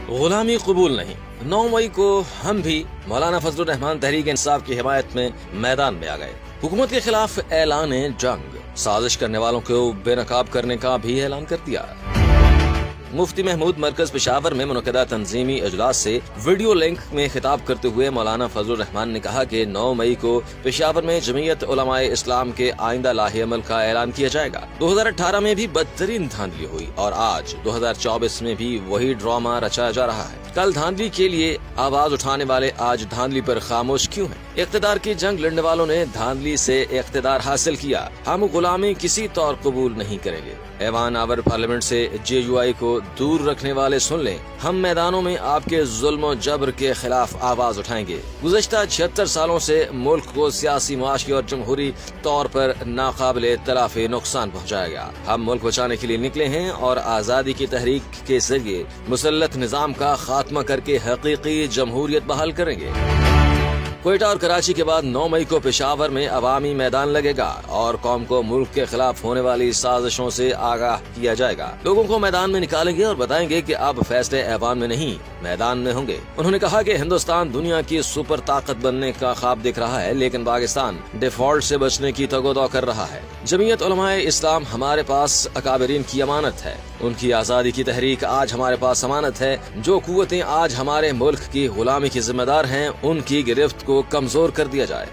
गुलामी कबूल नहीं। 9 मई को हम भी मौलाना फजलुर रहमान तहरीक इंसाफ की हिमायत में मैदान में आ गए। हुकूमत के खिलाफ ऐलान जंग, साजिश करने वालों को बेनकाब करने का भी ऐलान कर दिया। मुफ्ती महमूद मरकज पेशावर में मुनक़दा तंजीमी इजलास से वीडियो लिंक में खिताब करते हुए मौलाना फजलुर रहमान ने कहा कि 9 मई को पेशावर में जमीयत उलमाए इस्लाम के आइंदा लाहे अमल का ऐलान किया जाएगा। 2018 में भी बदतरीन धांधली हुई और आज 2024 में भी वही ड्रामा रचाया जा रहा है। कल धांधली के लिए आवाज उठाने वाले आज धांधली पर खामोश क्यों हैं? इख्तिदार की जंग लड़ने वालों ने धांधली से इख्तिदार हासिल किया। हम गुलामी किसी तौर कबूल नहीं करेंगे। ऐवान आवर पार्लियामेंट से JUI को दूर रखने वाले सुन लें, हम मैदानों में आपके जुल्म और जबर के खिलाफ आवाज उठाएंगे। गुज़श्ता 76 सालों से मुल्क को सियासी, मुआशी और जमहूरी तौर पर नाकाबिले तलाफी नुकसान पहुँचाया गया। हम मुल्क बचाने के लिए निकले हैं और आज़ादी की तहरीक के जरिए मुसल्लत निज़ाम का खात्मा करके हकीकी जमहूरियत बहाल करेंगे। कोयटा और कराची के बाद 9 मई को पेशावर में अवामी मैदान लगेगा और कौम को मुल्क के खिलाफ होने वाली साजिशों से आगाह किया जाएगा। लोगों को मैदान में निकालेंगे और बताएंगे कि अब फैसले ऐवान में नहीं, मैदान में होंगे। उन्होंने कहा कि हिंदुस्तान दुनिया की सुपर ताकत बनने का ख्वाब देख रहा है, लेकिन पाकिस्तान डिफॉल्ट से बचने की तगोदौ कर रहा है। जमीयत उलमाए इस्लाम हमारे पास अकाबरीन की अमानत है, उनकी आज़ादी की तहरीक आज हमारे पास अमानत है। जो कुव्वतें आज हमारे मुल्क की गुलामी की जिम्मेदार हैं, उनकी गिरफ्त को कमजोर कर दिया जाए।